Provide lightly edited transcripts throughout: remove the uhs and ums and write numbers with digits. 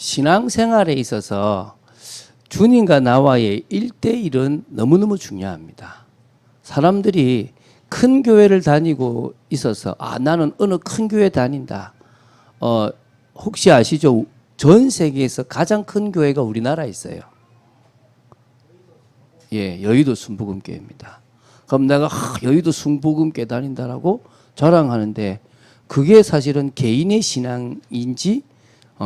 신앙생활에 있어서 주님과 나와의 1대1은 너무너무 중요합니다. 사람들이 큰 교회를 다니고 있어서 나는 어느 큰 교회 다닌다. 혹시 아시죠? 전 세계에서 가장 큰 교회가 우리나라에 있어요. 예, 여의도 순복음교회입니다. 그럼 내가 여의도 순복음교회 다닌다라고 자랑하는데 그게 사실은 개인의 신앙인지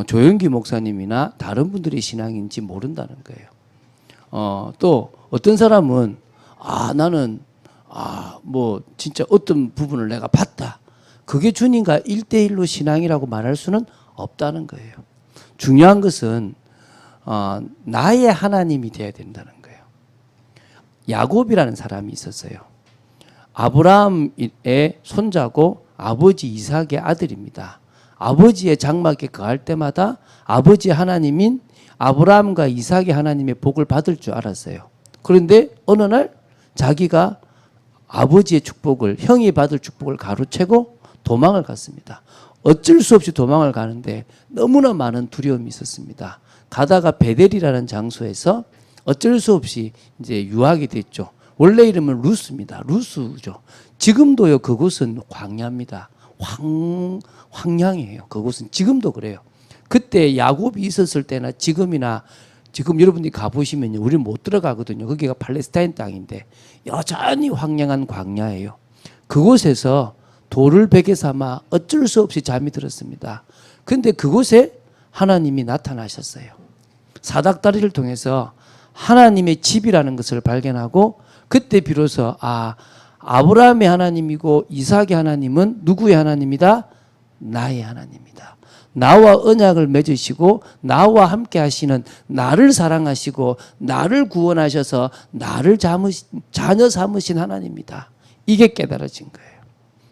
조영기 목사님이나 다른 분들의 신앙인지 모른다는 거예요. 또 어떤 사람은 나는 뭐 진짜 어떤 부분을 내가 봤다. 그게 주님과 1대1로 신앙이라고 말할 수는 없다는 거예요. 중요한 것은 나의 하나님이 되어야 된다는 거예요. 야곱이라는 사람이 있었어요. 아브라함의 손자고 아버지 이삭의 아들입니다. 아버지의 장막에 거할 때마다 아버지 하나님인 아브라함과 이삭의 하나님의 복을 받을 줄 알았어요. 그런데 어느 날 자기가 아버지의 축복을, 형이 받을 축복을 가로채고 도망을 갔습니다. 어쩔 수 없이 도망을 가는데 너무나 많은 두려움이 있었습니다. 가다가 베델이라는 장소에서 어쩔 수 없이 이제 유학이 됐죠. 원래 이름은 루스입니다. 루스죠. 지금도요, 그곳은 광야입니다. 황량이에요. 그곳은 지금도 그래요. 그때 야곱이 있었을 때나 지금이나 지금 여러분들이 가보시면요, 우리는 못 들어가거든요. 거기가 팔레스타인 땅인데 여전히 황량한 광야예요. 그곳에서 돌을 베개 삼아 어쩔 수 없이 잠이 들었습니다. 그런데 그곳에 하나님이 나타나셨어요. 사닥다리를 통해서 하나님의 집이라는 것을 발견하고 그때 비로소 아브라함의 하나님이고 이삭의 하나님은 누구의 하나님이다? 나의 하나님이다. 나와 언약을 맺으시고 나와 함께 하시는, 나를 사랑하시고 나를 구원하셔서 나를 자녀 삼으신 하나님이다. 이게 깨달아진 거예요.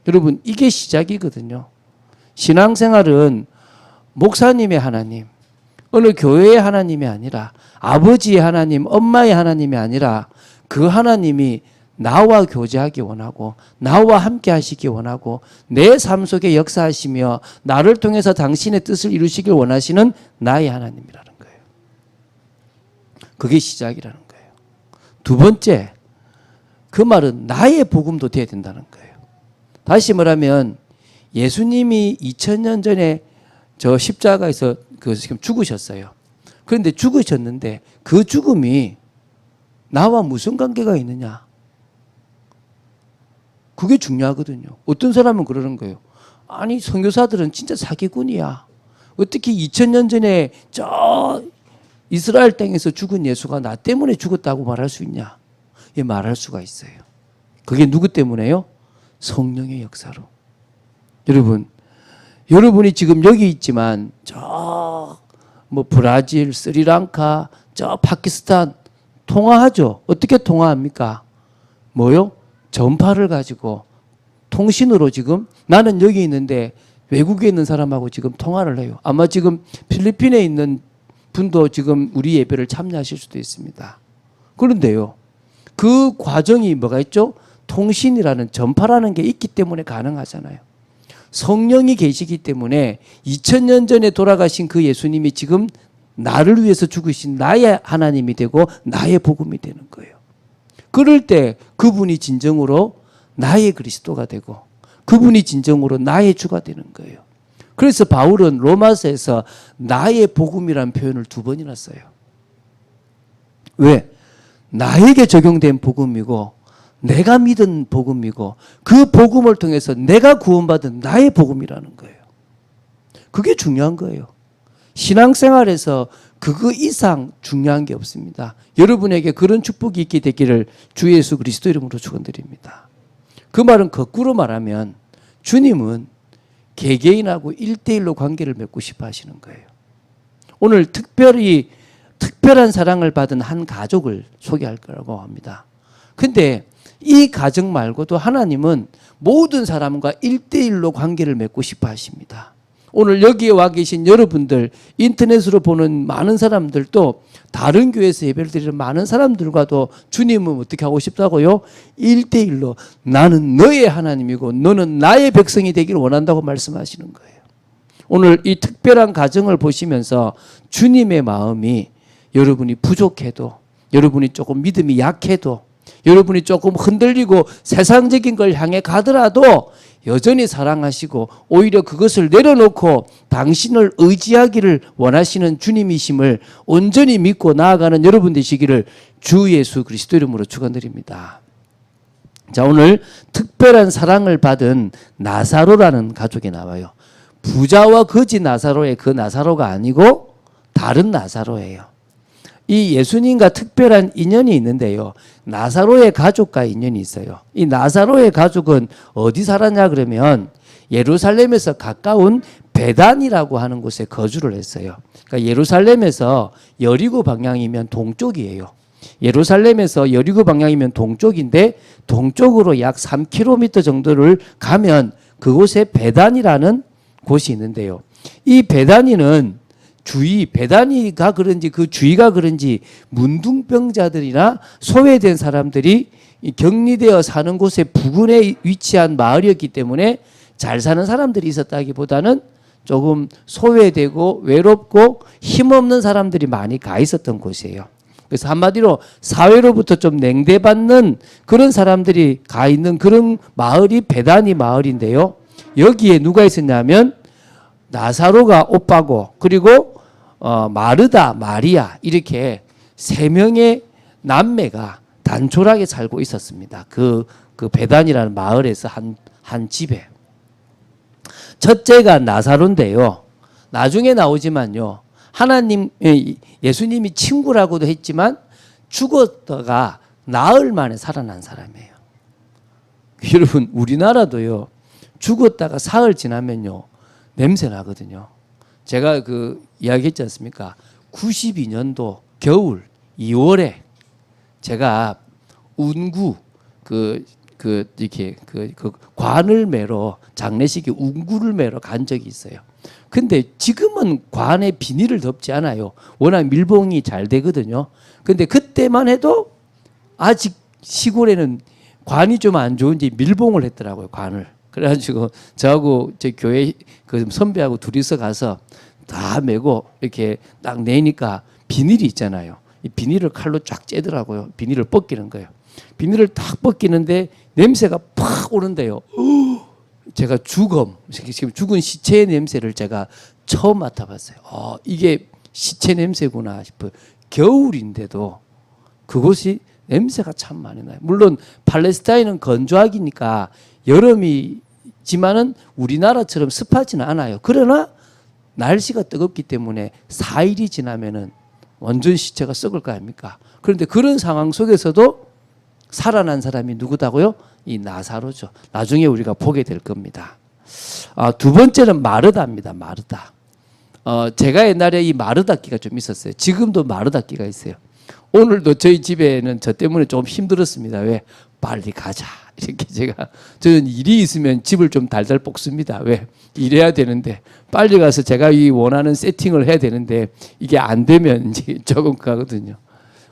여러분, 이게 시작이거든요. 신앙생활은 목사님의 하나님, 어느 교회의 하나님이 아니라 아버지의 하나님, 엄마의 하나님이 아니라 그 하나님이 나와 교제하기 원하고 나와 함께 하시기 원하고 내 삶 속에 역사하시며 나를 통해서 당신의 뜻을 이루시길 원하시는 나의 하나님이라는 거예요. 그게 시작이라는 거예요. 두 번째, 그 말은 나의 복음도 돼야 된다는 거예요. 다시 말하면 예수님이 2000년 전에 저 십자가에서 지금 죽으셨어요. 그런데 죽으셨는데 그 죽음이 나와 무슨 관계가 있느냐? 그게 중요하거든요. 어떤 사람은 그러는 거예요. 아니, 선교사들은 진짜 사기꾼이야. 어떻게 2000년 전에 저 이스라엘 땅에서 죽은 예수가 나 때문에 죽었다고 말할 수 있냐? 예, 말할 수가 있어요. 그게 누구 때문에요? 성령의 역사로. 여러분이 지금 여기 있지만 저 브라질, 스리랑카, 저 파키스탄 통화하죠. 어떻게 통화합니까? 뭐요? 전파를 가지고 통신으로 지금 나는 여기 있는데 외국에 있는 사람하고 지금 통화를 해요. 아마 지금 필리핀에 있는 분도 지금 우리 예배를 참여하실 수도 있습니다. 그런데요, 그 과정이 뭐가 있죠? 통신이라는, 전파라는 게 있기 때문에 가능하잖아요. 성령이 계시기 때문에 2000년 전에 돌아가신 그 예수님이 지금 나를 위해서 죽으신 나의 하나님이 되고 나의 복음이 되는 거예요. 그럴 때 그분이 진정으로 나의 그리스도가 되고 그분이 진정으로 나의 주가 되는 거예요. 그래서 바울은 로마서에서 나의 복음이라는 표현을 2번이나 써요. 왜? 나에게 적용된 복음이고 내가 믿은 복음이고 그 복음을 통해서 내가 구원받은 나의 복음이라는 거예요. 그게 중요한 거예요. 신앙생활에서 그거 이상 중요한 게 없습니다. 여러분에게 그런 축복이 있게 되기를 주 예수 그리스도 이름으로 축원드립니다. 그 말은 거꾸로 말하면 주님은 개개인하고 1대1로 관계를 맺고 싶어 하시는 거예요. 오늘 특별한 사랑을 받은 한 가족을 소개할 거라고 합니다. 근데 이 가정 말고도 하나님은 모든 사람과 1대1로 관계를 맺고 싶어 하십니다. 오늘 여기에 와 계신 여러분들, 인터넷으로 보는 많은 사람들도 다른 교회에서 예배를 드리는 많은 사람들과도 주님은 어떻게 하고 싶다고요? 1대1로 나는 너의 하나님이고 너는 나의 백성이 되기를 원한다고 말씀하시는 거예요. 오늘 이 특별한 가정을 보시면서 주님의 마음이 여러분이 부족해도, 여러분이 조금 믿음이 약해도, 여러분이 조금 흔들리고 세상적인 걸 향해 가더라도 여전히 사랑하시고 오히려 그것을 내려놓고 당신을 의지하기를 원하시는 주님이심을 온전히 믿고 나아가는 여러분 되시기를 주 예수 그리스도 이름으로 축원드립니다. 자, 오늘 특별한 사랑을 받은 나사로라는 가족이 나와요. 부자와 거지 나사로의 그 나사로가 아니고 다른 나사로예요. 이 예수님과 특별한 인연이 있는데요. 나사로의 가족과 인연이 있어요. 이 나사로의 가족은 어디 살았냐 그러면 예루살렘에서 가까운 베단이라고 하는 곳에 거주를 했어요. 그러니까 예루살렘에서 여리고 방향이면 동쪽이에요. 예루살렘에서 여리고 방향이면 동쪽인데 동쪽으로 약 3km 정도를 가면 그곳에 베단이라는 곳이 있는데요. 이 베단이는 베다니가 그런지 그 주위가 그런지 문둥병자들이나 소외된 사람들이 격리되어 사는 곳의 부근에 위치한 마을이었기 때문에 잘 사는 사람들이 있었다기보다는 조금 소외되고 외롭고 힘없는 사람들이 많이 가 있었던 곳이에요. 그래서 한마디로 사회로부터 좀 냉대받는 그런 사람들이 가 있는 그런 마을이 베다니 마을인데요. 여기에 누가 있었냐면 나사로가 오빠고 그리고 마르다, 마리아 이렇게 세 명의 남매가 단촐하게 살고 있었습니다. 그 베단이라는 마을에서 한 집에. 첫째가 나사로인데요. 나중에 나오지만요. 하나님, 예수님이 친구라고도 했지만 죽었다가 나흘 만에 살아난 사람이에요. 여러분, 우리나라도요. 죽었다가 사흘 지나면요. 냄새 나거든요. 제가 이야기했지 않습니까? 92년도 겨울 2월에 제가 운구 이렇게 관을 매러 장례식에 운구를 매러 간 적이 있어요. 근데 지금은 관에 비닐을 덮지 않아요. 워낙 밀봉이 잘 되거든요. 근데 그때만 해도 아직 시골에는 관이 좀 안 좋은지 밀봉을 했더라고요. 관을. 그래가지고 저하고 제 교회 그 선배하고 둘이서 가서 다 메고 이렇게 딱 내니까 비닐이 있잖아요. 이 비닐을 칼로 쫙 째더라고요. 비닐을 벗기는 거예요. 비닐을 딱 벗기는데 냄새가 팍 오는데요. 제가 지금 죽은 시체의 냄새를 제가 처음 맡아봤어요. 이게 시체 냄새구나 싶어요. 겨울인데도 그곳이 냄새가 참 많이 나요. 물론 팔레스타인은 건조하기니까 여름이지만은 우리나라처럼 습하지는 않아요. 그러나 날씨가 뜨겁기 때문에 4일이 지나면은 완전 시체가 썩을 거 아닙니까? 그런데 그런 상황 속에서도 살아난 사람이 누구다고요? 이 나사로죠. 나중에 우리가 보게 될 겁니다. 두 번째는 마르다입니다. 마르다. 제가 옛날에 이 마르다기가 좀 있었어요. 지금도 마르다기가 있어요. 오늘도 저희 집에는 저 때문에 좀 힘들었습니다. 왜? 빨리 가자. 이렇게 저는 일이 있으면 집을 좀 달달 볶습니다. 왜? 일해야 되는데 빨리 가서 제가 이 원하는 세팅을 해야 되는데 이게 안 되면 이제 조금 가거든요.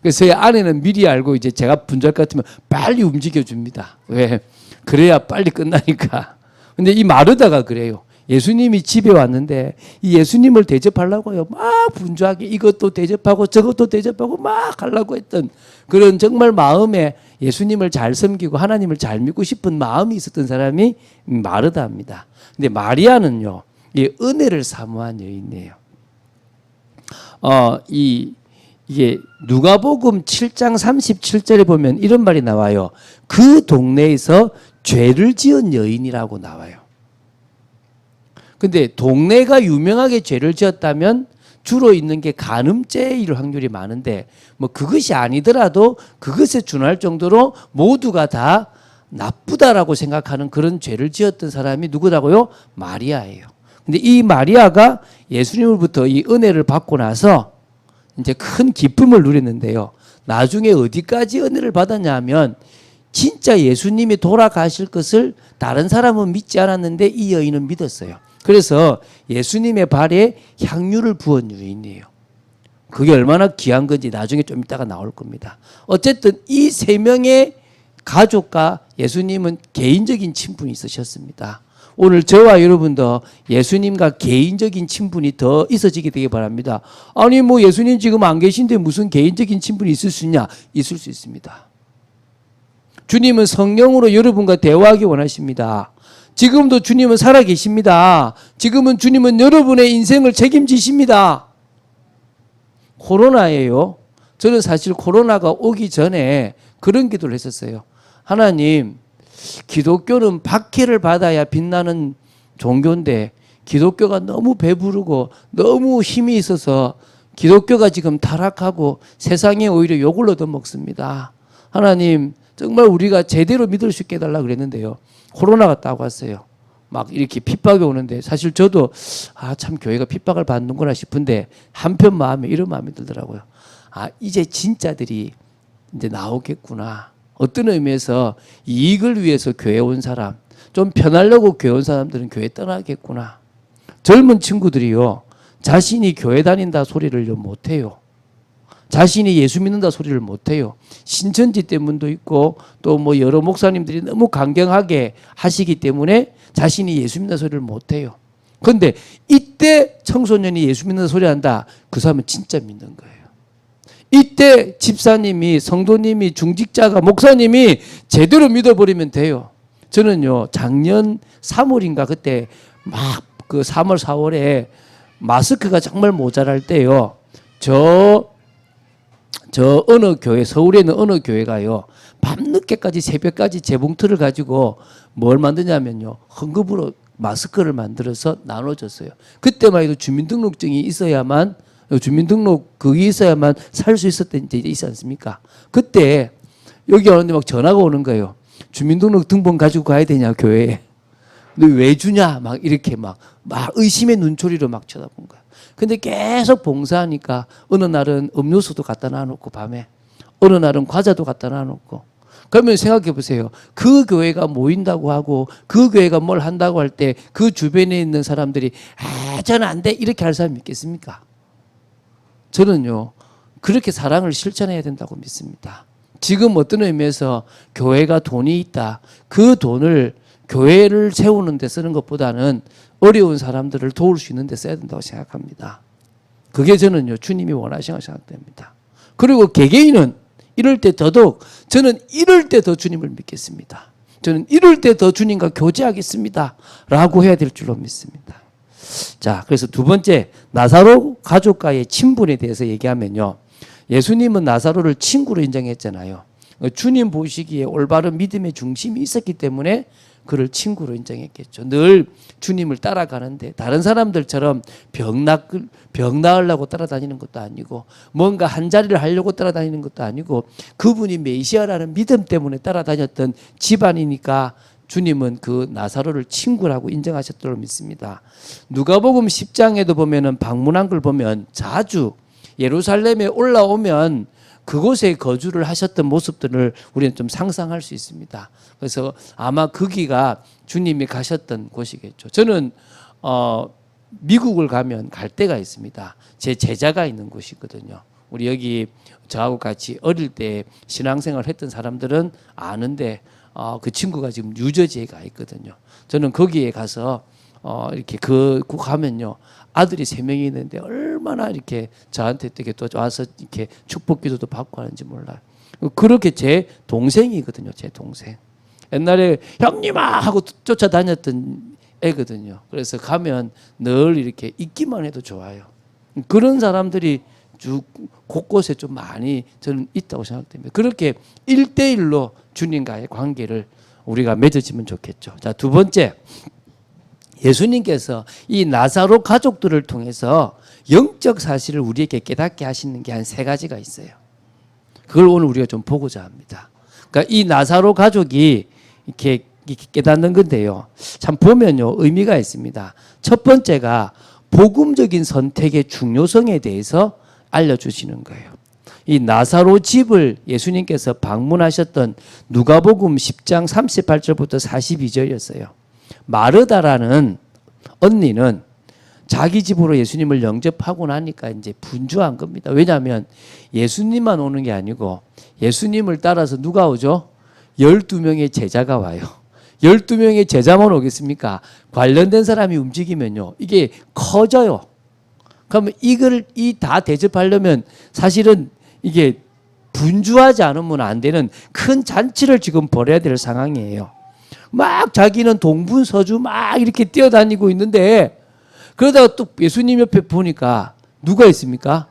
그래서 제 아내는 미리 알고 이제 제가 분절 같으면 빨리 움직여 줍니다. 왜? 그래야 빨리 끝나니까. 근데 이 마르다가 그래요. 예수님이 집에 왔는데 이 예수님을 대접하려고요. 막 분주하게 이것도 대접하고 저것도 대접하고 막 하려고 했던 그런 정말 마음에 예수님을 잘 섬기고 하나님을 잘 믿고 싶은 마음이 있었던 사람이 마르다입니다. 근데 마리아는요. 이 은혜를 사모한 여인이에요. 이게 누가복음 7장 37절에 보면 이런 말이 나와요. 그 동네에서 죄를 지은 여인이라고 나와요. 근데 동네가 유명하게 죄를 지었다면 주로 있는 게 간음죄일 확률이 많은데 뭐 그것이 아니더라도 그것에 준할 정도로 모두가 다 나쁘다라고 생각하는 그런 죄를 지었던 사람이 누구라고요? 마리아예요. 근데 이 마리아가 예수님으로부터 이 은혜를 받고 나서 이제 큰 기쁨을 누렸는데요. 나중에 어디까지 은혜를 받았냐 하면 진짜 예수님이 돌아가실 것을 다른 사람은 믿지 않았는데 이 여인은 믿었어요. 그래서 예수님의 발에 향유를 부은 여인이에요. 그게 얼마나 귀한 건지 나중에 좀 이따가 나올 겁니다. 어쨌든 이 세 명의 가족과 예수님은 개인적인 친분이 있으셨습니다. 오늘 저와 여러분도 예수님과 개인적인 친분이 더 있어지게 되기 바랍니다. 아니 뭐 예수님 지금 안 계신데 무슨 개인적인 친분이 있을 수 있냐? 있을 수 있습니다. 주님은 성령으로 여러분과 대화하기 원하십니다. 지금도 주님은 살아 계십니다. 지금은 주님은 여러분의 인생을 책임지십니다. 코로나예요. 저는 사실 코로나가 오기 전에 그런 기도를 했었어요. 하나님, 기독교는 박해를 받아야 빛나는 종교인데 기독교가 너무 배부르고 너무 힘이 있어서 기독교가 지금 타락하고 세상에 오히려 욕을 얻어먹습니다. 하나님, 정말 우리가 제대로 믿을 수 있게 해달라고 그랬는데요. 코로나가 딱 왔어요. 막 이렇게 핍박이 오는데 사실 저도 참 교회가 핍박을 받는구나 싶은데 한편 마음에 이런 마음이 들더라고요. 이제 진짜들이 이제 나오겠구나. 어떤 의미에서 이익을 위해서 교회 온 사람, 좀 편하려고 교회 온 사람들은 교회 떠나겠구나. 젊은 친구들이요, 자신이 교회 다닌다 소리를 못해요. 자신이 예수 믿는다 소리를 못해요. 신천지 때문도 있고 또 뭐 여러 목사님들이 너무 강경하게 하시기 때문에 자신이 예수 믿는다 소리를 못해요. 그런데 이때 청소년이 예수 믿는다 소리 한다. 그 사람은 진짜 믿는 거예요. 이때 집사님이, 성도님이, 중직자가, 목사님이 제대로 믿어버리면 돼요. 저는요, 작년 3월인가 그때 막 그 3월, 4월에 마스크가 정말 모자랄 때요. 저 어느 교회, 서울에 있는 어느 교회가요, 밤늦게까지 새벽까지 재봉틀을 가지고 뭘 만드냐면요, 헌금으로 마스크를 만들어서 나눠줬어요. 그때만 해도 주민등록증이 있어야만, 주민등록 그게 있어야만 살 수 있었던 때 있지 않습니까? 그때 여기 오는데 막 전화가 오는 거예요. 주민등록 등본 가지고 가야 되냐 교회에. 근데 왜 주냐 막 이렇게 막 의심의 눈초리로 막 쳐다본 거야. 근데 계속 봉사하니까 어느 날은 음료수도 갖다 놔놓고 밤에, 어느 날은 과자도 갖다 놔놓고. 그러면 생각해 보세요. 그 교회가 모인다고 하고 그 교회가 뭘 한다고 할 때 그 주변에 있는 사람들이 저는 안 돼 이렇게 할 사람이 있겠습니까? 저는요, 그렇게 사랑을 실천해야 된다고 믿습니다. 지금 어떤 의미에서 교회가 돈이 있다. 그 돈을 교회를 세우는 데 쓰는 것보다는 어려운 사람들을 도울 수 있는 데 써야 된다고 생각합니다. 그게 저는요, 주님이 원하시는 생각됩니다. 그리고 개개인은 이럴 때 더더욱, 저는 이럴 때 더 주님을 믿겠습니다. 저는 이럴 때 더 주님과 교제하겠습니다. 라고 해야 될 줄로 믿습니다. 자, 그래서 두 번째, 나사로 가족과의 친분에 대해서 얘기하면요. 예수님은 나사로를 친구로 인정했잖아요. 주님 보시기에 올바른 믿음의 중심이 있었기 때문에 그를 친구로 인정했겠죠. 늘 주님을 따라가는데 다른 사람들처럼 병 나으려고 따라다니는 것도 아니고 뭔가 한 자리를 하려고 따라다니는 것도 아니고 그분이 메시아라는 믿음 때문에 따라다녔던 집안이니까 주님은 그 나사로를 친구라고 인정하셨다고 믿습니다. 누가복음 10장에도 보면은 방문한 걸 보면 자주 예루살렘에 올라오면 그곳에 거주를 하셨던 모습들을 우리는 좀 상상할 수 있습니다. 그래서 아마 거기가 주님이 가셨던 곳이겠죠. 저는 미국을 가면 갈 데가 있습니다. 제 제자가 있는 곳이거든요. 우리 여기 저하고 같이 어릴 때 신앙생활 했던 사람들은 아는데 그 친구가 지금 뉴저지에 가 있거든요. 저는 거기에 가서 이렇게 가면요. 아들이 3명이 있는데 얼마나 이렇게 저한테 되게 또 와서 이렇게 축복 기도도 받고 하는지 몰라요. 그렇게 제 동생이거든요. 제 동생. 옛날에 형님아 하고 쫓아다녔던 애거든요. 그래서 가면 늘 이렇게 있기만 해도 좋아요. 그런 사람들이 쭉 곳곳에 좀 많이 저는 있다고 생각됩니다. 그렇게 1대1로 주님과의 관계를 우리가 맺어지면 좋겠죠. 자, 두 번째. 예수님께서 이 나사로 가족들을 통해서 영적 사실을 우리에게 깨닫게 하시는 게 한 3가지가 있어요. 그걸 오늘 우리가 좀 보고자 합니다. 그러니까 이 나사로 가족이 이렇게 깨닫는 건데요. 참 보면요, 의미가 있습니다. 첫 번째가 복음적인 선택의 중요성에 대해서 알려주시는 거예요. 이 나사로 집을 예수님께서 방문하셨던 누가복음 10장 38절부터 42절이었어요. 마르다라는 언니는 자기 집으로 예수님을 영접하고 나니까 이제 분주한 겁니다. 왜냐하면 예수님만 오는 게 아니고 예수님을 따라서 누가 오죠? 12명의 제자가 와요. 12명의 제자만 오겠습니까? 관련된 사람이 움직이면요. 이게 커져요. 그러면 이걸 다 대접하려면 사실은 이게 분주하지 않으면 안 되는 큰 잔치를 지금 벌여야 될 상황이에요. 막 자기는 동분서주 막 이렇게 뛰어다니고 있는데 그러다가 또 예수님 옆에 보니까 누가 있습니까?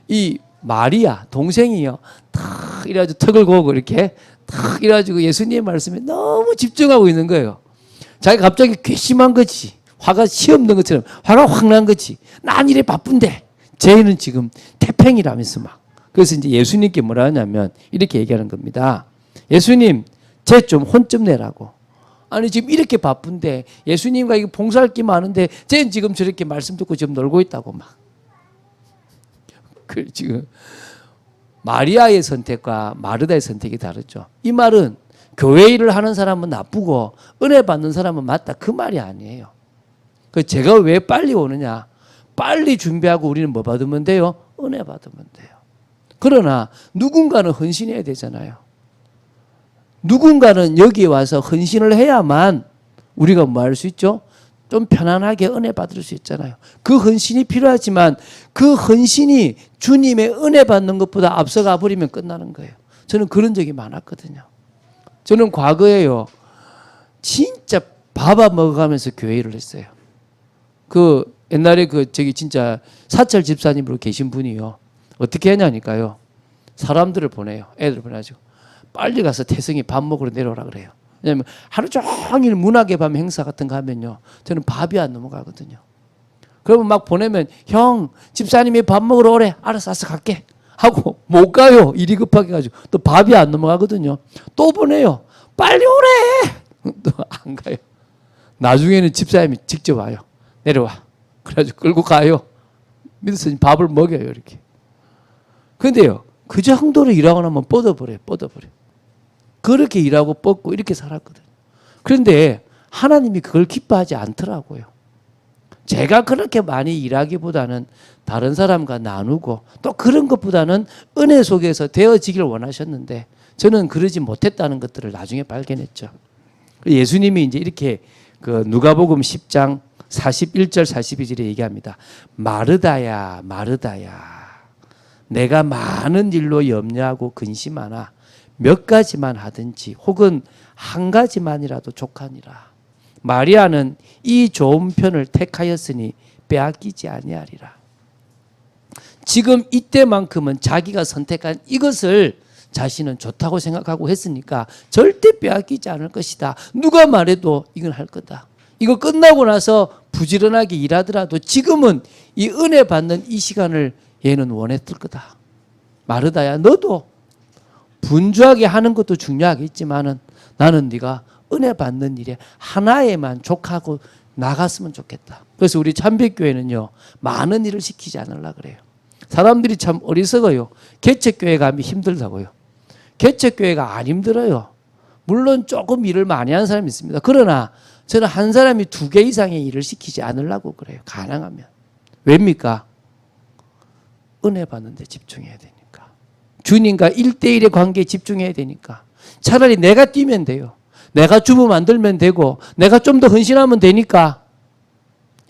이 마리아 동생이요. 탁 이래가지고 턱을 고고 이렇게 탁 이래가지고 예수님의 말씀에 너무 집중하고 있는 거예요. 자기가 갑자기 괘씸한 거지. 화가 시없는 것처럼 화가 확 난 거지. 난 이래 바쁜데 쟤는 지금 태평이라면서 막. 그래서 이제 예수님께 뭐라 하냐면 이렇게 얘기하는 겁니다. 예수님, 쟤 좀 혼 좀 내라고. 아니 지금 이렇게 바쁜데 예수님과 이거 봉사할 게 많은데 쟤는 지금 저렇게 말씀 듣고 지금 놀고 있다고 막. 그 지금 마리아의 선택과 마르다의 선택이 다르죠. 이 말은 교회 일을 하는 사람은 나쁘고 은혜 받는 사람은 맞다 그 말이 아니에요. 그 제가 왜 빨리 오느냐? 빨리 준비하고 우리는 뭐 받으면 돼요? 은혜 받으면 돼요. 그러나 누군가는 헌신해야 되잖아요. 누군가는 여기에 와서 헌신을 해야만 우리가 뭐 할 수 있죠? 좀 편안하게 은혜 받을 수 있잖아요. 그 헌신이 필요하지만 그 헌신이 주님의 은혜 받는 것보다 앞서가 버리면 끝나는 거예요. 저는 그런 적이 많았거든요. 저는 과거에요. 진짜 밥아 먹어가면서 교회 일을 했어요. 그 옛날에 저기 진짜 사철 집사님으로 계신 분이요. 어떻게 하냐니까요. 사람들을 보내요. 애들을 보내가지고 빨리 가서 태성이 밥 먹으러 내려오라 그래요. 왜냐하면 하루 종일 문학의 밤 행사 같은 거 하면요. 저는 밥이 안 넘어가거든요. 그러면 막 보내면 형 집사님이 밥 먹으러 오래. 알았어 갈게. 하고 못 가요. 일이 급하게 가지고 또 밥이 안 넘어가거든요. 또 보내요. 빨리 오래. 또 안 가요. 나중에는 집사님이 직접 와요. 내려와. 그래가지고 끌고 가요. 믿어서 밥을 먹여요 이렇게. 그런데요. 그 정도로 일하고 나면 뻗어버려요. 그렇게 일하고 뻗고 이렇게 살았거든요. 그런데 하나님이 그걸 기뻐하지 않더라고요. 제가 그렇게 많이 일하기보다는 다른 사람과 나누고 또 그런 것보다는 은혜 속에서 되어지길 원하셨는데 저는 그러지 못했다는 것들을 나중에 발견했죠. 예수님이 이제 이렇게 그 누가복음 10장 41절 42절에 얘기합니다. 마르다야 마르다야 내가 많은 일로 염려하고 근심하나 몇 가지만 하든지 혹은 한 가지만이라도 족하니라. 마리아는 이 좋은 편을 택하였으니 빼앗기지 아니하리라. 지금 이때만큼은 자기가 선택한 이것을 자신은 좋다고 생각하고 했으니까 절대 빼앗기지 않을 것이다. 누가 말해도 이건 할 거다. 이거 끝나고 나서 부지런하게 일하더라도 지금은 이 은혜 받는 이 시간을 얘는 원했을 거다. 마르다야 너도 분주하게 하는 것도 중요하겠지만은 나는 네가 은혜 받는 일에 하나에만 족하고 나갔으면 좋겠다. 그래서 우리 참빛교회는요 많은 일을 시키지 않으려고 그래요. 사람들이 참 어리석어요. 개척교회 가면 힘들다고요. 개척교회가 안 힘들어요. 물론 조금 일을 많이 하는 사람이 있습니다. 그러나 저는 한 사람이 2개 이상의 일을 시키지 않으려고 그래요. 가능하면. 왜입니까? 은혜 받는 데 집중해야 되니까. 주님과 1대1의 관계에 집중해야 되니까. 차라리 내가 뛰면 돼요. 내가 주부 만들면 되고 내가 좀 더 헌신하면 되니까.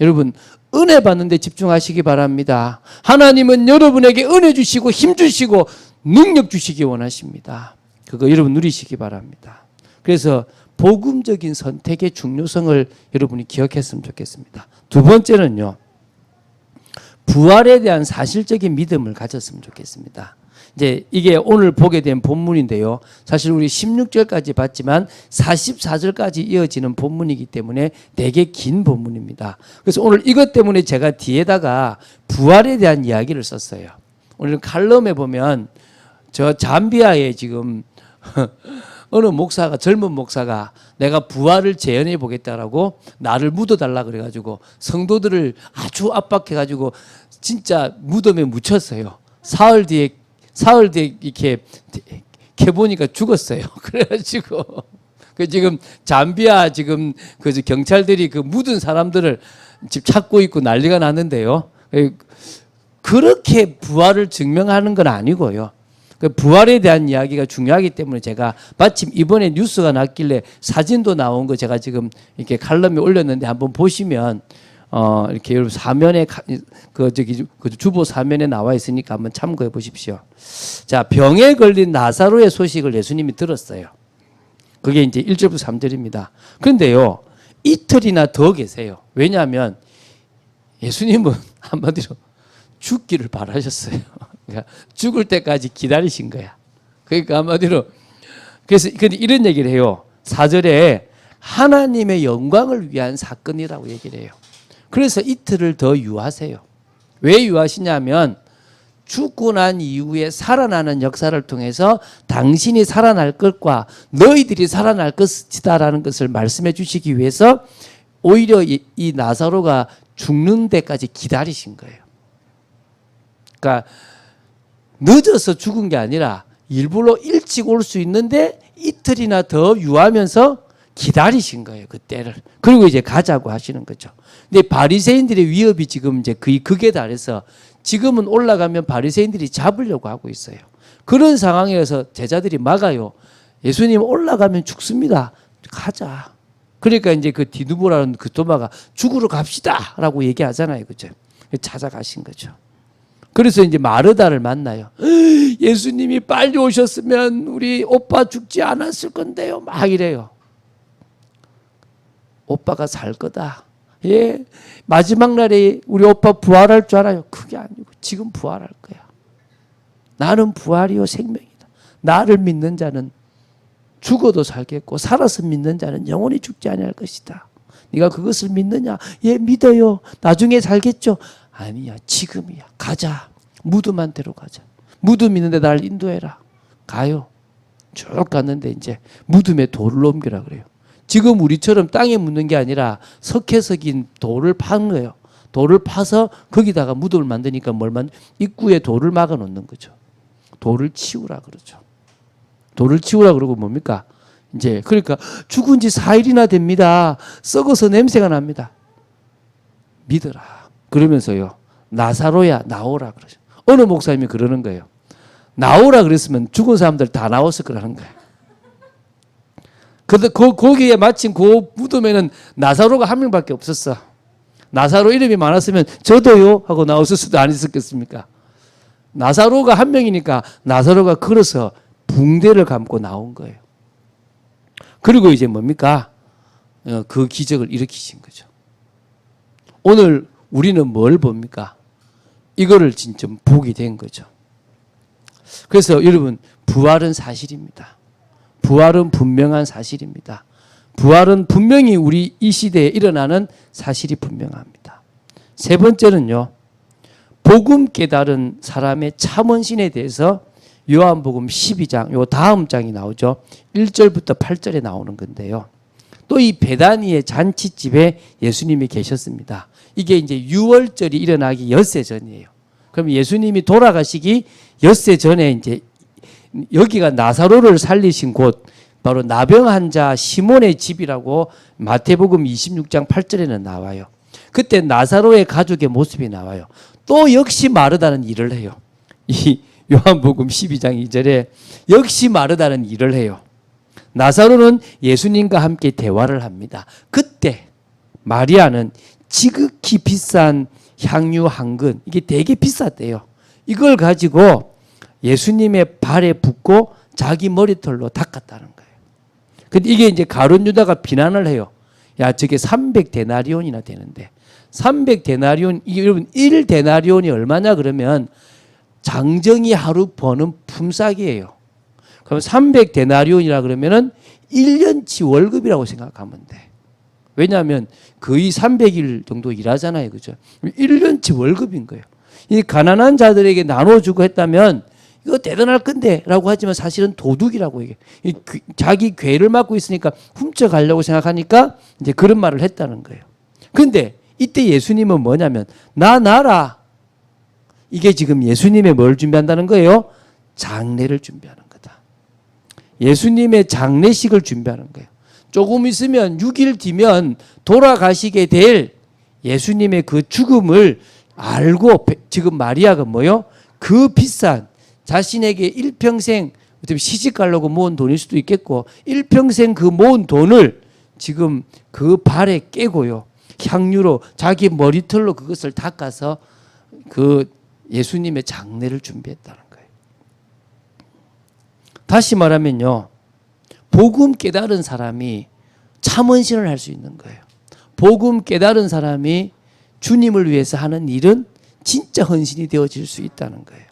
여러분 은혜 받는 데 집중하시기 바랍니다. 하나님은 여러분에게 은혜 주시고 힘 주시고 능력 주시기 원하십니다. 그거 여러분 누리시기 바랍니다. 그래서 복음적인 선택의 중요성을 여러분이 기억했으면 좋겠습니다. 두 번째는요. 부활에 대한 사실적인 믿음을 가졌으면 좋겠습니다. 이제 이게 오늘 보게 된 본문인데요. 사실 우리 16절까지 봤지만 44절까지 이어지는 본문이기 때문에 되게 긴 본문입니다. 그래서 오늘 이것 때문에 제가 뒤에다가 부활에 대한 이야기를 썼어요. 오늘 칼럼에 보면 저 잠비아에 지금 어느 목사가 젊은 목사가 내가 부활을 재현해 보겠다라고 나를 묻어달라 그래가지고 성도들을 아주 압박해가지고 진짜 무덤에 묻혔어요. 사흘 뒤에 이렇게 캐보니까 죽었어요. 그래가지고 그 지금 잠비아 지금 그 경찰들이 그 묻은 사람들을 지금 찾고 있고 난리가 났는데요. 그렇게 부활을 증명하는 건 아니고요. 그 부활에 대한 이야기가 중요하기 때문에 제가 마침 이번에 뉴스가 났길래 사진도 나온 거 제가 지금 이렇게 칼럼에 올렸는데 한번 보시면 이렇게 여러분 사면에 그 주보 사면에 나와 있으니까 한번 참고해 보십시오. 자, 병에 걸린 나사로의 소식을 예수님이 들었어요. 그게 이제 1절부터 3절입니다. 그런데요, 이틀이나 더 계세요. 왜냐하면 예수님은 한마디로 죽기를 바라셨어요. 그러니까 죽을 때까지 기다리신 거야. 그러니까 한마디로 그래서 근데 이런 얘기를 해요. 4절에 하나님의 영광을 위한 사건이라고 얘기를 해요. 그래서 이틀을 더 유하세요. 왜 유하시냐면 죽고 난 이후에 살아나는 역사를 통해서 당신이 살아날 것과 너희들이 살아날 것이다라는 것을 말씀해 주시기 위해서 오히려 이 나사로가 죽는 데까지 기다리신 거예요. 그러니까 늦어서 죽은 게 아니라 일부러 일찍 올 수 있는데 이틀이나 더 유하면서 기다리신 거예요. 그 때를. 그리고 이제 가자고 하시는 거죠. 근데 바리새인들의 위협이 지금 이제 거의 극에 달해서 지금은 올라가면 바리새인들이 잡으려고 하고 있어요. 그런 상황에서 제자들이 막아요. 예수님 올라가면 죽습니다. 가자. 그러니까 이제 그 디두보라는 그 도마가 죽으러 갑시다라고 얘기하잖아요. 그죠? 찾아가신 거죠. 그래서 이제 마르다를 만나요. 예수님이 빨리 오셨으면 우리 오빠 죽지 않았을 건데요. 막 이래요. 오빠가 살 거다. 예, 마지막 날에 우리 오빠 부활할 줄 알아요. 그게 아니고 지금 부활할 거야. 나는 부활이요 생명이다. 나를 믿는 자는 죽어도 살겠고 살아서 믿는 자는 영원히 죽지 아니할 것이다. 네가 그것을 믿느냐? 예, 믿어요. 나중에 살겠죠. 아니야, 지금이야. 가자. 무덤한 데로 가자. 무덤 있는데 날 인도해라. 가요. 쭉 갔는데 이제 무덤에 돌을 옮기라 그래요. 지금 우리처럼 땅에 묻는 게 아니라 석회석인 돌을 파는 거예요. 돌을 파서 거기다가 무덤을 만드니까 입구에 돌을 막아 놓는 거죠. 돌을 치우라 그러죠. 돌을 치우라 그러고 뭡니까? 이제 그러니까 죽은 지 4일이나 됩니다. 썩어서 냄새가 납니다. 믿어라. 그러면서요. 나사로야 나오라 그러죠. 어느 목사님이 그러는 거예요. 나오라 그랬으면 죽은 사람들 다 나왔을 거라는 거예요. 근데 거기에 마침 그 무덤에는 나사로가 한 명밖에 없었어. 나사로 이름이 많았으면 저도요 하고 나왔을 수도 안 있었겠습니까? 나사로가 한 명이니까 나사로가 걸어서 붕대를 감고 나온 거예요. 그리고 이제 뭡니까? 그 기적을 일으키신 거죠. 오늘 우리는 뭘 봅니까? 이거를 진짜 보게 된 거죠. 그래서 여러분, 부활은 사실입니다. 부활은 분명한 사실입니다. 부활은 분명히 우리 이 시대에 일어나는 사실이 분명합니다. 세 번째는요, 복음 깨달은 사람의 참원신에 대해서 요한복음 12장, 요 다음 장이 나오죠. 1절부터 8절에 나오는 건데요. 또 이 베다니의 잔치집에 예수님이 계셨습니다. 이게 이제 유월절이 일어나기 엿새 전이에요. 그럼 예수님이 돌아가시기 엿새 전에 이제 여기가 나사로를 살리신 곳, 바로 나병 환자 시몬의 집이라고 마태복음 26장 8절에는 나와요. 그때 나사로의 가족의 모습이 나와요. 또 역시 마르다는 일을 해요. 이 요한복음 12장 2절에 역시 마르다는 일을 해요. 나사로는 예수님과 함께 대화를 합니다. 그때 마리아는 지극히 비싼 향유 한 근, 이게 되게 비쌌대요. 이걸 가지고 예수님의 발에 붓고 자기 머리털로 닦았다는 거예요. 근데 이게 이제 가룟 유다가 비난을 해요. 야, 저게 300데나리온이나 되는데 300데나리온, 이게 여러분 1데나리온이 얼마냐 그러면 장정이 하루 버는 품삯이에요. 그럼 300데나리온이라 그러면은 1년치 월급이라고 생각하면 돼. 왜냐하면 거의 300일 정도 일하잖아요. 그죠? 1년치 월급인 거예요. 이 가난한 자들에게 나눠주고 했다면 이거 대단할 건데 라고 하지만 사실은 도둑이라고 얘기해요. 자기 괴를 맡고 있으니까 훔쳐가려고 생각하니까 이제 그런 말을 했다는 거예요. 그런데 이때 예수님은 뭐냐면 나라. 이게 지금 예수님의 뭘 준비한다는 거예요? 장례를 준비하는 거다. 예수님의 장례식을 준비하는 거예요. 조금 있으면 6일 뒤면 돌아가시게 될 예수님의 그 죽음을 알고 지금 마리아가 뭐요? 그 비싼 자신에게 일평생 시집 가려고 모은 돈일 수도 있겠고 일평생 그 모은 돈을 지금 그 발에 깨고요. 향유로 자기 머리털로 그것을 닦아서 그 예수님의 장례를 준비했다는 거예요. 다시 말하면요. 복음 깨달은 사람이 참언신을 할 수 있는 거예요. 복음 깨달은 사람이 주님을 위해서 하는 일은 진짜 헌신이 되어질 수 있다는 거예요.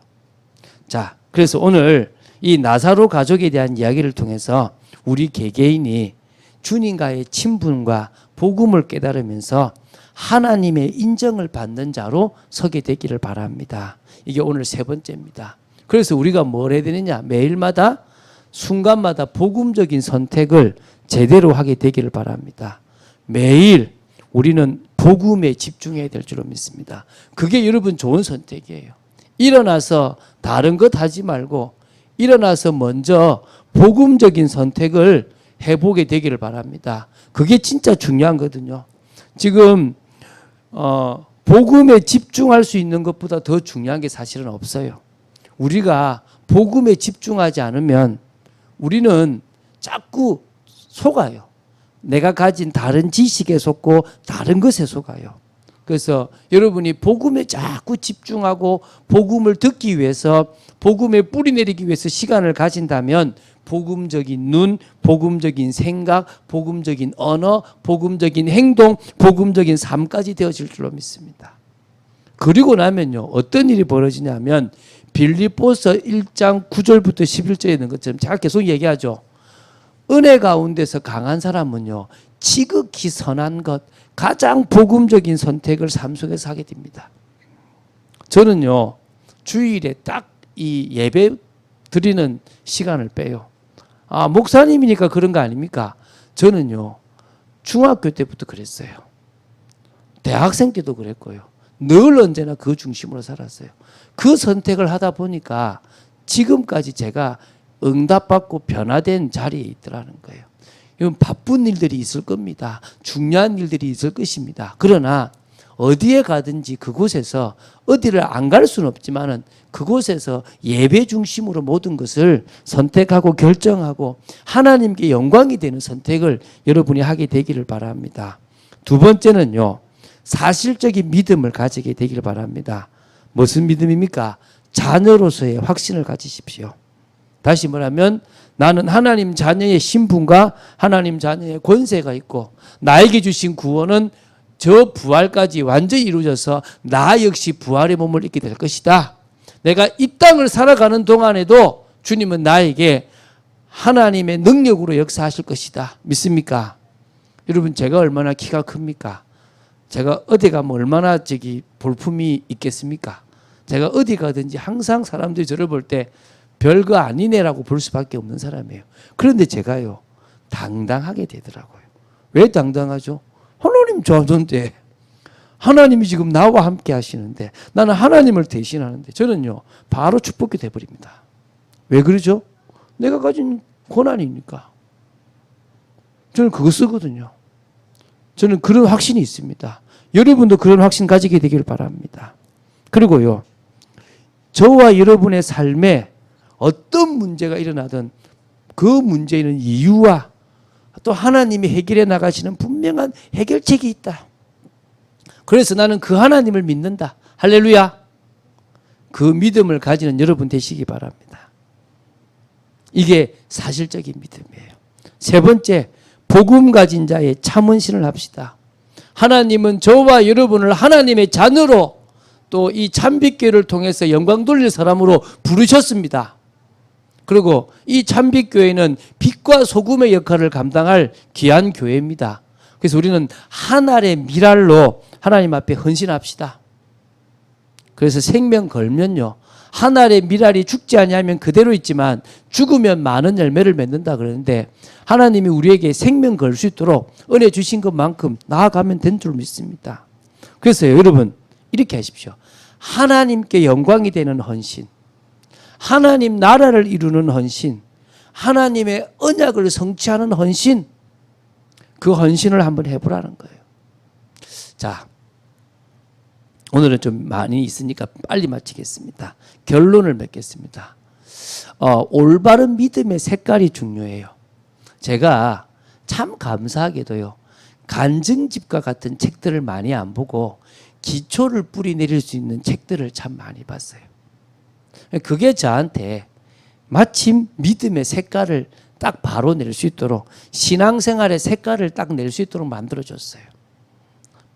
자, 그래서 오늘 이 나사로 가족에 대한 이야기를 통해서 우리 개개인이 주님과의 친분과 복음을 깨달으면서 하나님의 인정을 받는 자로 서게 되기를 바랍니다. 이게 오늘 세 번째입니다. 그래서 우리가 뭘 해야 되느냐? 매일마다 순간마다 복음적인 선택을 제대로 하게 되기를 바랍니다. 매일 우리는 복음에 집중해야 될 줄로 믿습니다. 그게 여러분 좋은 선택이에요. 일어나서 다른 것 하지 말고 일어나서 먼저 복음적인 선택을 해보게 되기를 바랍니다. 그게 진짜 중요한 거거든요. 지금 복음에 집중할 수 있는 것보다 더 중요한 게 사실은 없어요. 우리가 복음에 집중하지 않으면 우리는 자꾸 속아요. 내가 가진 다른 지식에 속고 다른 것에 속아요. 그래서 여러분이 복음에 자꾸 집중하고 복음을 듣기 위해서 복음에 뿌리 내리기 위해서 시간을 가진다면 복음적인 눈, 복음적인 생각, 복음적인 언어, 복음적인 행동, 복음적인 삶까지 되어질 줄로 믿습니다. 그리고 나면요. 어떤 일이 벌어지냐면 빌립보서 1장 9절부터 11절에 있는 것처럼 제가 계속 얘기하죠. 은혜 가운데서 강한 사람은요. 지극히 선한 것, 가장 복음적인 선택을 삶 속에서 하게 됩니다. 저는요. 주일에 딱 이 예배 드리는 시간을 빼요. 아, 목사님이니까 그런 거 아닙니까? 저는요. 중학교 때부터 그랬어요. 대학생 때도 그랬고요. 늘 언제나 그 중심으로 살았어요. 그 선택을 하다 보니까 지금까지 제가 응답받고 변화된 자리에 있더라는 거예요. 이건 바쁜 일들이 있을 겁니다. 중요한 일들이 있을 것입니다. 그러나 어디에 가든지 그곳에서 어디를 안 갈 수는 없지만은 그곳에서 예배 중심으로 모든 것을 선택하고 결정하고 하나님께 영광이 되는 선택을 여러분이 하게 되기를 바랍니다. 두 번째는요. 사실적인 믿음을 가지게 되기를 바랍니다. 무슨 믿음입니까? 자녀로서의 확신을 가지십시오. 다시 말하면 나는 하나님 자녀의 신분과 하나님 자녀의 권세가 있고 나에게 주신 구원은 저 부활까지 완전히 이루어져서 나 역시 부활의 몸을 입게 될 것이다. 내가 이 땅을 살아가는 동안에도 주님은 나에게 하나님의 능력으로 역사하실 것이다. 믿습니까? 여러분 제가 얼마나 키가 큽니까? 제가 어디 가면 얼마나 볼품이 있겠습니까? 제가 어디 가든지 항상 사람들이 저를 볼 때 별거 아니네라고 볼 수밖에 없는 사람이에요. 그런데 제가요 당당하게 되더라고요. 왜 당당하죠? 하나님 저하던데 하나님이 지금 나와 함께 하시는데 나는 하나님을 대신하는데 저는요 바로 축복이 돼버립니다. 왜 그러죠? 내가 가진 고난이니까. 저는 그거 쓰거든요. 저는 그런 확신이 있습니다. 여러분도 그런 확신 가지게 되길 바랍니다. 그리고요 저와 여러분의 삶에 어떤 문제가 일어나든 그 문제에는 이유와 또 하나님이 해결해 나가시는 분명한 해결책이 있다. 그래서 나는 그 하나님을 믿는다. 할렐루야. 그 믿음을 가지는 여러분 되시기 바랍니다. 이게 사실적인 믿음이에요. 세 번째, 복음 가진 자의 참언신을 합시다. 하나님은 저와 여러분을 하나님의 자녀로 또 이 참빛교회를 통해서 영광 돌릴 사람으로 부르셨습니다. 그리고 이 참빛교회는 빛과 소금의 역할을 감당할 귀한 교회입니다. 그래서 우리는 한 알의 밀알로 하나님 앞에 헌신합시다. 그래서 생명 걸면요. 한 알의 밀알이 죽지 아니하면 그대로 있지만 죽으면 많은 열매를 맺는다 그러는데 하나님이 우리에게 생명 걸 수 있도록 은혜 주신 것만큼 나아가면 된 줄 믿습니다. 그래서 여러분 이렇게 하십시오. 하나님께 영광이 되는 헌신, 하나님 나라를 이루는 헌신, 하나님의 언약을 성취하는 헌신, 그 헌신을 한번 해보라는 거예요. 자, 오늘은 좀 많이 있으니까 빨리 마치겠습니다. 결론을 맺겠습니다. 올바른 믿음의 색깔이 중요해요. 제가 참 감사하게도요, 간증집과 같은 책들을 많이 안 보고 기초를 뿌리 내릴 수 있는 책들을 참 많이 봤어요. 그게 저한테 마침 믿음의 색깔을 딱 바로 낼 수 있도록, 신앙생활의 색깔을 딱 낼 수 있도록 만들어줬어요.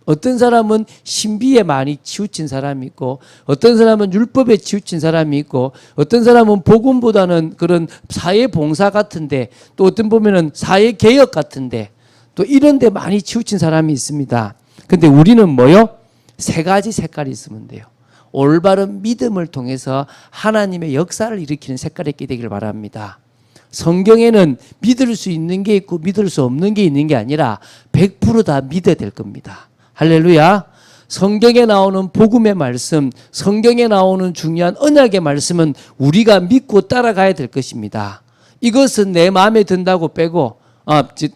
어떤 사람은 신비에 많이 치우친 사람이 있고, 어떤 사람은 율법에 치우친 사람이 있고, 어떤 사람은 복음보다는 그런 사회봉사 같은데, 또 어떤 보면은 사회개혁 같은데, 또 이런 데 많이 치우친 사람이 있습니다. 근데 우리는 뭐요? 세 가지 색깔이 있으면 돼요. 올바른 믿음을 통해서 하나님의 역사를 일으키는 색깔이 있게 되길 바랍니다. 성경에는 믿을 수 있는 게 있고 믿을 수 없는 게 있는 게 아니라 100% 다 믿어야 될 겁니다. 할렐루야. 성경에 나오는 복음의 말씀, 성경에 나오는 중요한 언약의 말씀은 우리가 믿고 따라가야 될 것입니다. 이것은 내 마음에 든다고 빼고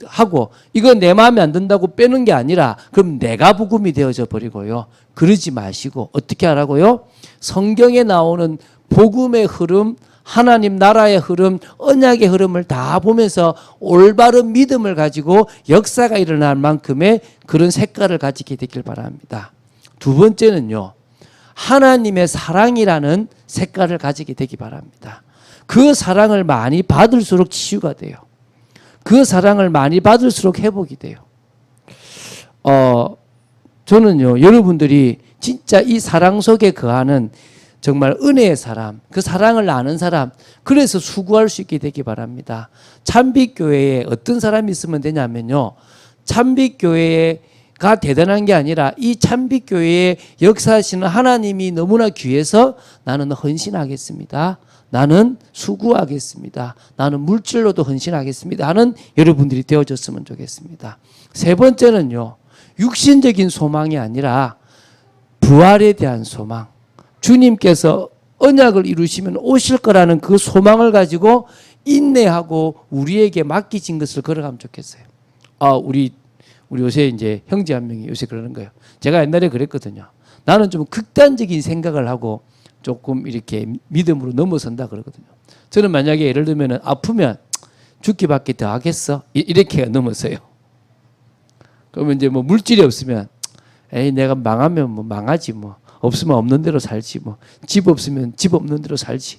하고, 이건 내 마음에 안 든다고 빼는 게 아니라 그럼 내가 복음이 되어져 버리고요. 그러지 마시고 어떻게 하라고요? 성경에 나오는 복음의 흐름, 하나님 나라의 흐름, 언약의 흐름을 다 보면서 올바른 믿음을 가지고 역사가 일어날 만큼의 그런 색깔을 가지게 되길 바랍니다. 두 번째는요, 하나님의 사랑이라는 색깔을 가지게 되기 바랍니다. 그 사랑을 많이 받을수록 치유가 돼요. 그 사랑을 많이 받을수록 회복이 돼요. 저는요, 여러분들이 진짜 이 사랑 속에 거하는 정말 은혜의 사람, 그 사랑을 아는 사람, 그래서 수고할 수 있게 되기 바랍니다. 참빛교회에 어떤 사람이 있으면 되냐면요, 참빛교회가 대단한 게 아니라 이 참빛교회에 역사하시는 하나님이 너무나 귀해서 나는 헌신하겠습니다, 나는 수고하겠습니다, 나는 물질로도 헌신하겠습니다 하는 여러분들이 되어졌으면 좋겠습니다. 세 번째는요, 육신적인 소망이 아니라 부활에 대한 소망, 주님께서 언약을 이루시면 오실 거라는 그 소망을 가지고 인내하고 우리에게 맡기신 것을 걸어가면 좋겠어요. 우리 요새 이제 형제 한 명이 요새 그러는 거예요. 제가 옛날에 그랬거든요. 나는 좀 극단적인 생각을 하고 조금 이렇게 믿음으로 넘어선다 그러거든요. 저는 만약에 예를 들면 아프면 죽기밖에 더 하겠어? 이렇게 넘어서요. 그러면 이제 뭐 물질이 없으면 에이 내가 망하면 뭐 망하지 뭐. 없으면 없는 대로 살지 뭐. 집 없으면 집 없는 대로 살지.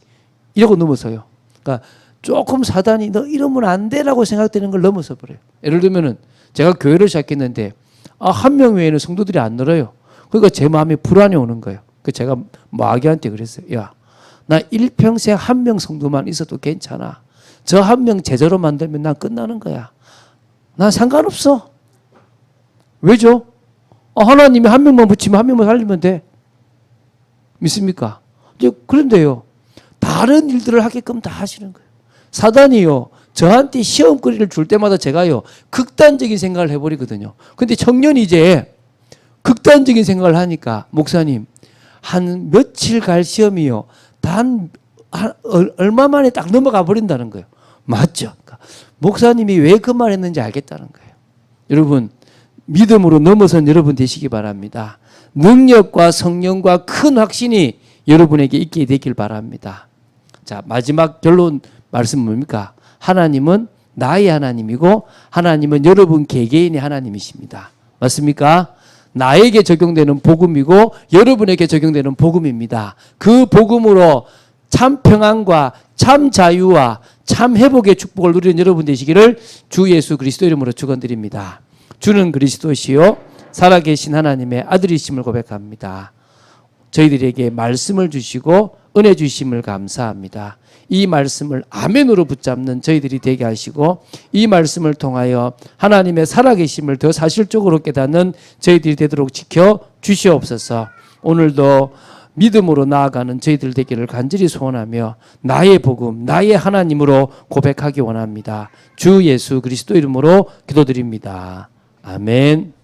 이러고 넘어서요. 그러니까 조금 사단이 너 이러면 안 돼라고 생각되는 걸 넘어서 버려요. 예를 들면은 제가 교회를 시작했는데 한 명 외에는 성도들이 안 늘어요. 그러니까 제 마음에 불안이 오는 거예요. 그 제가 마귀한테 그랬어요. 야, 나 일평생 한 명 성도만 있어도 괜찮아. 저 한 명 제자로 만들면 난 끝나는 거야. 난 상관없어. 왜죠? 하나님이 한 명만 붙이면 한 명만 살리면 돼. 믿습니까? 그런데요, 다른 일들을 하게끔 다 하시는 거예요. 사단이요, 저한테 시험거리를 줄 때마다 제가요, 극단적인 생각을 해버리거든요. 근데 청년이 이제 극단적인 생각을 하니까, 목사님, 한 며칠 갈 시험이요, 얼마 만에 딱 넘어가 버린다는 거예요. 맞죠? 그러니까 목사님이 왜 그 말 했는지 알겠다는 거예요. 여러분, 믿음으로 넘어선 여러분 되시기 바랍니다. 능력과 성령과 큰 확신이 여러분에게 있게 되길 바랍니다. 자, 마지막 결론 말씀 뭡니까? 하나님은 나의 하나님이고 하나님은 여러분 개개인의 하나님이십니다. 맞습니까? 나에게 적용되는 복음이고 여러분에게 적용되는 복음입니다. 그 복음으로 참 평안과 참 자유와 참 회복의 축복을 누리는 여러분 되시기를 주 예수 그리스도 이름으로 축원드립니다. 주는 그리스도시요 살아계신 하나님의 아들이심을 고백합니다. 저희들에게 말씀을 주시고 은혜 주심을 감사합니다. 이 말씀을 아멘으로 붙잡는 저희들이 되게 하시고 이 말씀을 통하여 하나님의 살아계심을 더 사실적으로 깨닫는 저희들이 되도록 지켜 주시옵소서. 오늘도 믿음으로 나아가는 저희들 되기를 간절히 소원하며 나의 복음, 나의 하나님으로 고백하기 원합니다. 주 예수 그리스도 이름으로 기도드립니다. 아멘.